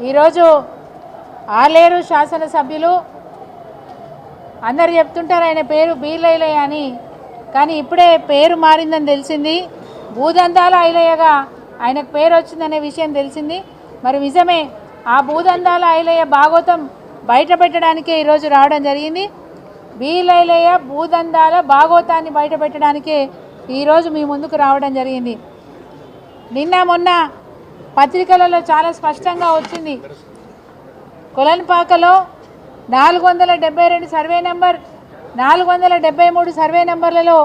ఈరోజు ఆలేరు శాసనసభ్యులు అందరు చెప్తుంటారు ఆయన పేరు బీర్లైలయ్య అని, కానీ ఇప్పుడే పేరు మారిందని తెలిసింది. భూదందాల ఐలయ్యగా ఆయనకు పేరు వచ్చిందనే విషయం తెలిసింది. మరి నిజమే, ఆ భూదందాల ఐలయ్య భాగోతం బయట పెట్టడానికే ఈరోజు రావడం జరిగింది. బీర్లైలయ్య భూదందాల భాగోతాన్ని బయట పెట్టడానికే ఈరోజు మీ ముందుకు రావడం జరిగింది. నిన్న మొన్న పత్రికలలో చాలా స్పష్టంగా వచ్చింది. కొలన్పాకలో 472 సర్వే నెంబర్, 473 సర్వే నెంబర్లలో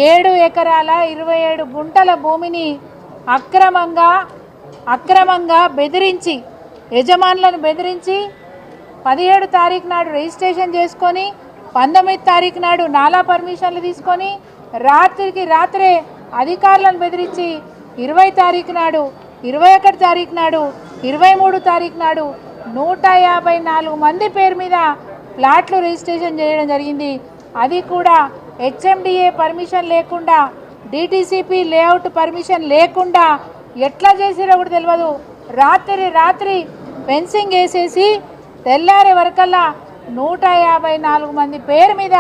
7 ఎకరాల 27 గుంటల భూమిని అక్రమంగా బెదిరించి, యజమానులను బెదిరించి 17 తారీఖు నాడు రిజిస్ట్రేషన్ చేసుకొని 19 తారీఖు నాడు నాలా పర్మిషన్లు తీసుకొని రాత్రికి రాత్రే అధికారులను బెదిరించి 20 తారీఖు నాడు, 21 తారీఖు నాడు, 23 తారీఖు నాడు 154 మంది పేరు మీద ప్లాట్లు రిజిస్ట్రేషన్ చేయడం జరిగింది. అది కూడా హెచ్ఎండిఏ పర్మిషన్ లేకుండా, డిటిసిపి లేఅవుట్ పర్మిషన్ లేకుండా ఎట్లా చేసిరో కూడా తెలియదు. రాత్రి ఫెన్సింగ్ వేసేసి తెల్లారే వరకల్లా 154 మంది పేరు మీద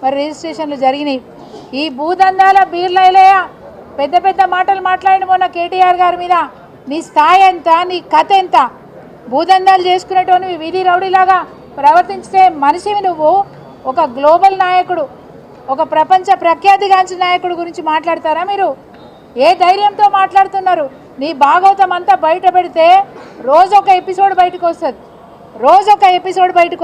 మరి రిజిస్ట్రేషన్లు జరిగినాయి. ఈ భూదందాల బీర్లైలయ్య పెద్ద పెద్ద మాటలు మాట్లాడిన మొన్న కేటీఆర్ గారి మీద. నీ స్థాయి ఎంత, నీ కథ ఎంత? భూదందాలు చేసుకునేటోని వీధి రౌడీలాగా ప్రవర్తించితే మనిషివి నువ్వు. ఒక గ్లోబల్ నాయకుడు, ఒక ప్రపంచ ప్రఖ్యాతిగాంచిన నాయకుడు గురించి మాట్లాడతారా మీరు? ఏ ధైర్యంతో మాట్లాడుతున్నారు? నీ భాగవతం అంతా బయట పెడితే రోజొక ఎపిసోడ్ బయటకు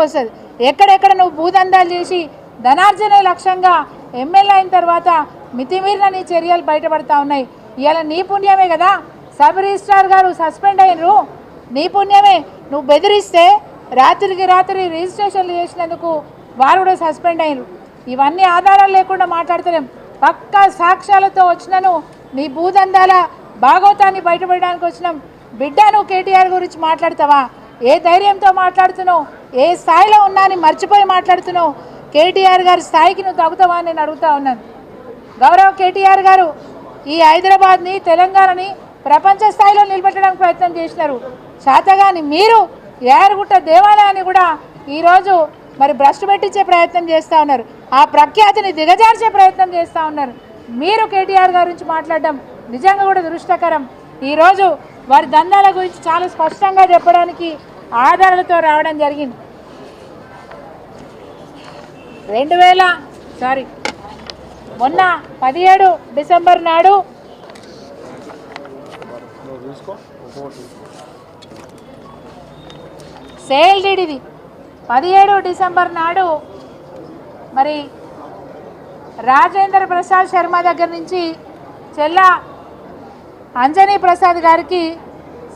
వస్తుంది. ఎక్కడెక్కడ నువ్వు భూదందాలు చేసి ధనార్జనే లక్ష్యంగా ఎమ్మెల్యే అయిన తర్వాత మితిమీరిన నీ చర్యలు బయటపడతా ఉన్నాయి. ఇవాళ నీ పుణ్యమే కదా సబ్ రిజిస్ట్రార్ గారు సస్పెండ్ అయినరు. నీ పుణ్యమే. నువ్వు బెదిరిస్తే రాత్రికి రాత్రి రిజిస్ట్రేషన్లు చేసినందుకు వారు కూడా సస్పెండ్ అయినరు. ఇవన్నీ ఆధారాలు లేకుండా మాట్లాడతలేం. పక్కా సాక్ష్యాలతో వచ్చినాను. నీ భూదందాల భాగవతాన్ని బయటపడడానికి వచ్చినాం. బిడ్డ, నువ్వు కేటీఆర్ గురించి మాట్లాడతావా? ఏ ధైర్యంతో మాట్లాడుతున్నావు? ఏ స్థాయిలో ఉన్నా అని మర్చిపోయి మాట్లాడుతున్నావు? కేటీఆర్ గారి స్థాయికి నువ్వు తగ్గుతావా అని నేను అడుగుతా ఉన్నాను. గౌరవ కేటీఆర్ గారు ఈ హైదరాబాద్ని, తెలంగాణని ప్రపంచ స్థాయిలో నిలబెట్టడానికి ప్రయత్నం చేసినారు. శాతగాని మీరు యారుగుట్ట దేవాలయాన్ని కూడా ఈరోజు మరి భ్రష్టు పెట్టించే ప్రయత్నం చేస్తూ ఉన్నారు. ఆ ప్రఖ్యాతిని దిగజార్చే ప్రయత్నం చేస్తూ ఉన్నారు. మీరు కేటీఆర్ గారి గురించి మాట్లాడడం నిజంగా కూడా దురదృష్టకరం. ఈరోజు వారి దందాల గురించి చాలా స్పష్టంగా చెప్పడానికి ఆధారాలతో రావడం జరిగింది. మొన్న 17 డిసెంబర్ నాడు సేల్ డీడ్, ఇది 17 డిసెంబర్ నాడు మరి రాజేంద్ర ప్రసాద్ శర్మ దగ్గర నుంచి చెల్లా అంజనీ ప్రసాద్ గారికి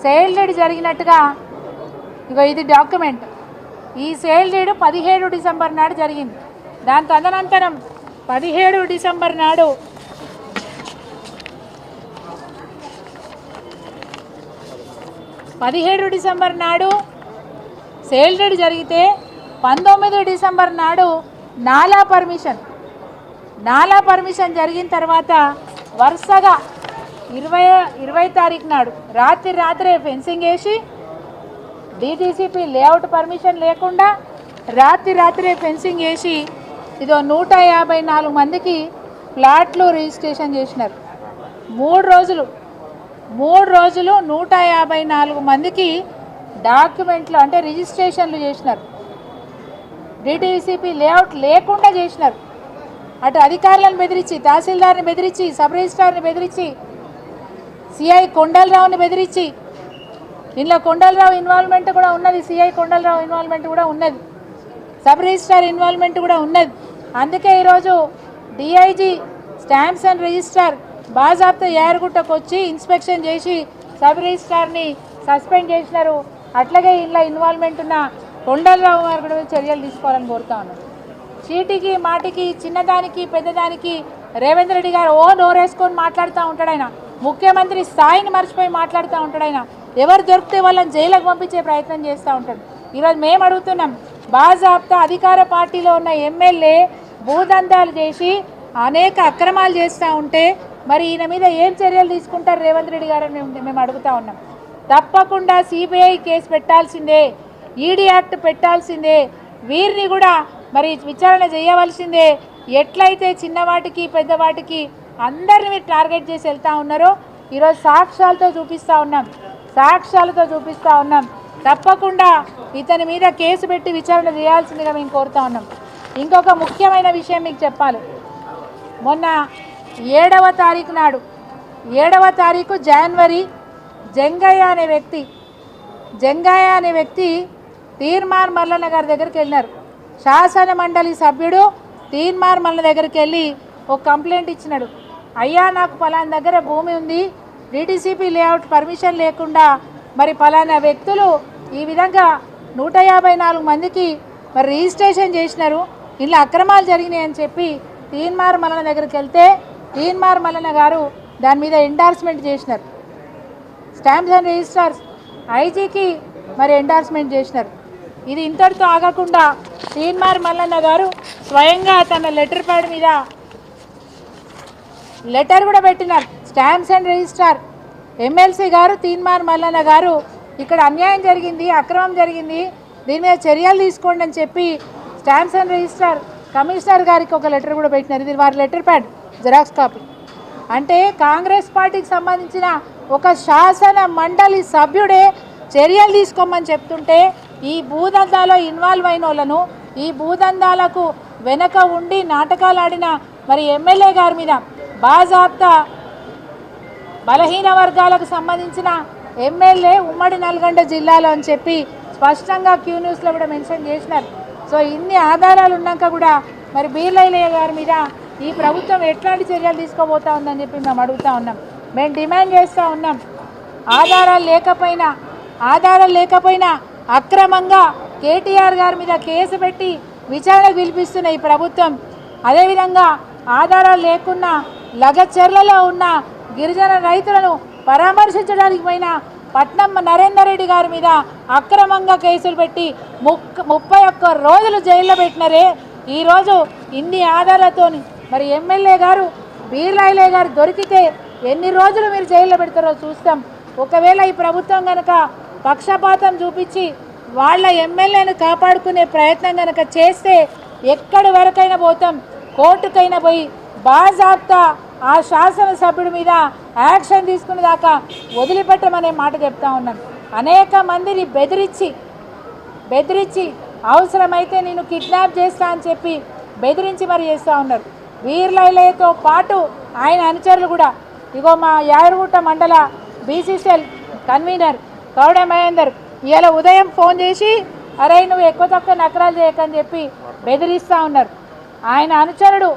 సేల్ డీడ్ జరిగినట్టుగా ఇగో ఇది డాక్యుమెంట్. ఈ సేల్ డీడ్ 17 డిసెంబర్ నాడు జరిగింది. దాని తదనంతరం 17 డిసెంబర్ నాడు సేల్ డీడ్ జరిగితే 19 డిసెంబర్ నాడు నాలా పర్మిషన్ జరిగిన తర్వాత వరుసగా 20 తారీఖు నాడు రాత్రే ఫెన్సింగ్ వేసి, డిటిసిపి లేఅవుట్ పర్మిషన్ లేకుండా రాత్రే ఫెన్సింగ్ వేసి ఇదో 154 మందికి ప్లాట్లు రిజిస్ట్రేషన్ చేసినారు. 3 రోజులు 154 మందికి డాక్యుమెంట్లు అంటే రిజిస్ట్రేషన్లు చేసినారు. డిటిసిపి లేఅవుట్ లేకుండా చేసినారు. అటు అధికారులను బెదిరించి, తహసీల్దార్ని బెదిరించి, సబ్ రిజిస్ట్రార్ని బెదిరించి, సిఐ కొండలరావుని బెదిరించి, ఇందులో కొండలరావు ఇన్వాల్వ్మెంట్ కూడా ఉన్నది, సిఐ కొండలరావు ఇన్వాల్వ్మెంట్ కూడా ఉన్నది, సబ్ రిజిస్ట్రార్ ఇన్వాల్వ్మెంట్ కూడా ఉన్నది. అందుకే ఈరోజు డిఐజీ స్టాంప్స్ అండ్ రిజిస్ట్రార్ బాజాబ్తా యారుగుట్టకు వచ్చి ఇన్స్పెక్షన్ చేసి సబ్ రిజిస్ట్రార్ని సస్పెండ్ చేసినారు. అట్లాగే ఇందులో ఇన్వాల్వ్మెంట్ ఉన్న కొండలరావు గారు కూడా చర్యలు తీసుకోవాలని కోరుతా ఉన్నారు. చీటికి మాటికి, చిన్నదానికి పెద్దదానికి రేవంత్ రెడ్డి గారు నోరేసుకొని మాట్లాడుతూ ఉంటాడు. ఆయన ముఖ్యమంత్రి స్థాయిని మర్చిపోయి మాట్లాడుతూ ఉంటాడు. ఆయన ఎవరు దొరికితే వాళ్ళని జైలుకు పంపించే ప్రయత్నం చేస్తూ ఉంటాడు. ఈరోజు మేము అడుగుతున్నాం, బాజాబ్తా అధికార పార్టీలో ఉన్న ఎమ్మెల్యే భూదందాలు చేసి అనేక అక్రమాలు చేస్తూ ఉంటే మరి ఈయన మీద ఏం చర్యలు తీసుకుంటారు రేవంత్ రెడ్డి గారు మేము అడుగుతా ఉన్నాం. తప్పకుండా సిబిఐ కేసు పెట్టాల్సిందే, ఈడీ యాక్ట్ పెట్టాల్సిందే, వీరిని కూడా మరి విచారణ చేయవలసిందే. ఎట్లయితే చిన్నవాటికి పెద్దవాటికి అందరిని మీరు టార్గెట్ చేసి వెళ్తూ ఉన్నారో ఈరోజు సాక్ష్యాలతో చూపిస్తూ ఉన్నాం. తప్పకుండా ఇతని మీద కేసు పెట్టి విచారణ చేయాల్సిందిగా మేము కోరుతా ఉన్నాం. ఇంకొక ముఖ్యమైన విషయం మీకు చెప్పాలి. మొన్న 7వ తారీఖు జనవరి జంగయ్య అనే వ్యక్తి తీర్మార్ మల్లన్న గారి దగ్గరికి వెళ్ళినారు. శాసన మండలి సభ్యుడు తీర్మార్ మల్లన్న దగ్గరికి వెళ్ళి ఒక కంప్లైంట్ ఇచ్చినాడు. అయ్యా, నాకు పలానా దగ్గర భూమి ఉంది, డిటిసిపి లేఅవుట్ పర్మిషన్ లేకుండా మరి పలానా వ్యక్తులు ఈ విధంగా 154 మందికి మరి రిజిస్ట్రేషన్ చేసినారు, ఇలా అక్రమాలు జరిగినాయి అని చెప్పి తీన్మార్ మల్లన్న దగ్గరికి వెళ్తే తీన్మార్ మల్లన్న గారు దాని మీద ఎండార్స్మెంట్ చేసినారు. స్టాంప్స్ అండ్ రిజిస్టర్స్ ఐజీకి మరి ఎండార్స్మెంట్ చేసినారు. ఇది ఇంతటితో ఆగకుండా తీన్మార్ మల్లన్న గారు స్వయంగా తన లెటర్ ప్యాడ్ మీద లెటర్ కూడా పెట్టినారు. స్టాంప్స్ అండ్ రిజిస్టర్ ఎమ్మెల్సీ గారు తీన్మార్ మల్లన్న గారు ఇక్కడ అన్యాయం జరిగింది, అక్రమం జరిగింది, దీని మీద చర్యలు తీసుకోండి అని చెప్పి స్టాంప్స్ అండ్ రిజిస్టర్ కమిషనర్ గారికి ఒక లెటర్ కూడా పెట్టినారు. ఇది వారి లెటర్ ప్యాడ్ జెరాక్స్ కాపీ. అంటే కాంగ్రెస్ పార్టీకి సంబంధించిన ఒక శాసన మండలి సభ్యుడే చర్యలు తీసుకోమని చెప్తుంటే ఈ భూదందాలో ఇన్వాల్వ్ అయిన వాళ్ళను, ఈ భూదందాలకు వెనక ఉండి నాటకాలు ఆడిన మరి ఎమ్మెల్యే గారి మీద బాజాబ్తా బలహీన వర్గాలకు సంబంధించిన ఎమ్మెల్యే ఉమ్మడి నల్గొండ జిల్లాలో అని చెప్పి స్పష్టంగా క్యూ న్యూస్లో కూడా మెన్షన్ చేసినారు. సో ఇన్ని ఆధారాలు ఉన్నాక కూడా మరి బీర్లైలయ్య గారి మీద ఈ ప్రభుత్వం ఎట్లాంటి చర్యలు తీసుకోబోతా ఉందని చెప్పి మేము అడుగుతూ ఉన్నాం. మేము డిమాండ్ చేస్తూ ఉన్నాం, ఆధారాలు లేకపోయినా అక్రమంగా కేటీఆర్ గారి మీద కేసు పెట్టి విచారణకు పిలిపిస్తున్న ఈ ప్రభుత్వం, అదేవిధంగా ఆధారాలు లేకున్నా లగచర్లలో ఉన్న గిరిజన రైతులను పరామర్శించడానికి పోయిన పట్నం నరేందర్ రెడ్డి గారి మీద అక్రమంగా కేసులు పెట్టి 31 రోజులు జైల్లో పెట్టినారే. ఈరోజు ఇన్ని ఆధారాలతో మరి ఎమ్మెల్యే గారు బీర్లైలయ్య గారు దొరికితే ఎన్ని రోజులు మీరు జైల్లో పెడతారో చూస్తాం. ఒకవేళ ఈ ప్రభుత్వం కనుక పక్షపాతం చూపించి వాళ్ళ ఎమ్మెల్యేను కాపాడుకునే ప్రయత్నం కనుక చేస్తే ఎక్కడి వరకైనా పోతాం, కోర్టుకైనా పోయి బాజాబ్తా ఆ శాసనసభ్యుడి మీద యాక్షన్ తీసుకునే దాకా వదిలిపెట్టమనే మాట చెప్తా ఉన్నాను. అనేక మందిని బెదిరించి అవసరమైతే నేను కిడ్నాప్ చేస్తా అని చెప్పి బెదిరించి మరి చేస్తూ ఉన్నారు. బీర్లైలయ్యతో పాటు ఆయన అనుచరులు కూడా. ఇగో మా యాదగిరిగుట్ట మండల బీసీసీఎల్ కన్వీనర్ కౌడ మహేందర్ ఇవాళ ఉదయం ఫోన్ చేసి అరే నువ్వు ఎక్కువ తక్కువ నకరాలు చేయకని చెప్పి బెదిరిస్తూ ఉన్నారు. ఆయన అనుచరుడు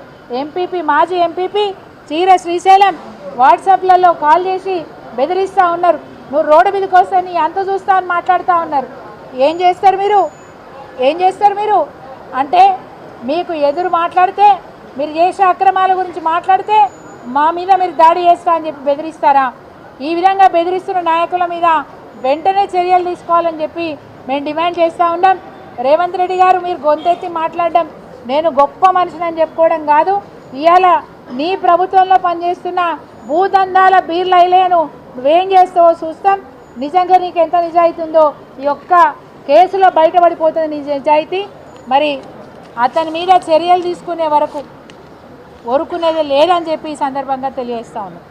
మాజీ ఎంపీపీ చీర శ్రీశైలం వాట్సాప్లలో కాల్ చేసి బెదిరిస్తూ ఉన్నారు. నువ్వు రోడ్డు మీదకి వస్తే నీ అంత చూస్తా అని మాట్లాడుతూ ఉన్నారు. ఏం చేస్తారు మీరు అంటే మీకు ఎదురు మాట్లాడితే, మీరు చేసే అక్రమాల గురించి మాట్లాడితే మా మీద మీరు దాడి చేస్తా అని చెప్పి బెదిరిస్తారా? ఈ విధంగా బెదిరిస్తున్న నాయకుల మీద వెంటనే చర్యలు తీసుకోవాలని చెప్పి మేము డిమాండ్ చేస్తూ ఉన్నాం. రేవంత్ రెడ్డి గారు మీరు గొంతెత్తి మాట్లాడడం, నేను గొప్ప మనిషిని చెప్పుకోవడం కాదు, ఇవాళ నీ ప్రభుత్వంలో పనిచేస్తున్న భూదందాల బీర్లైలయ్యను నువ్వేం చేస్తావో చూస్తాం. నిజంగా నీకు ఎంత నిజాయితీ ఉందో ఈ ఒక్క కేసులో బయటపడిపోతుంది నీ నిజాయితీ. మరి అతని మీద చర్యలు తీసుకునే వరకు ఊరుకునేది లేదని చెప్పి ఈ సందర్భంగా తెలియజేస్తా ఉన్నాం.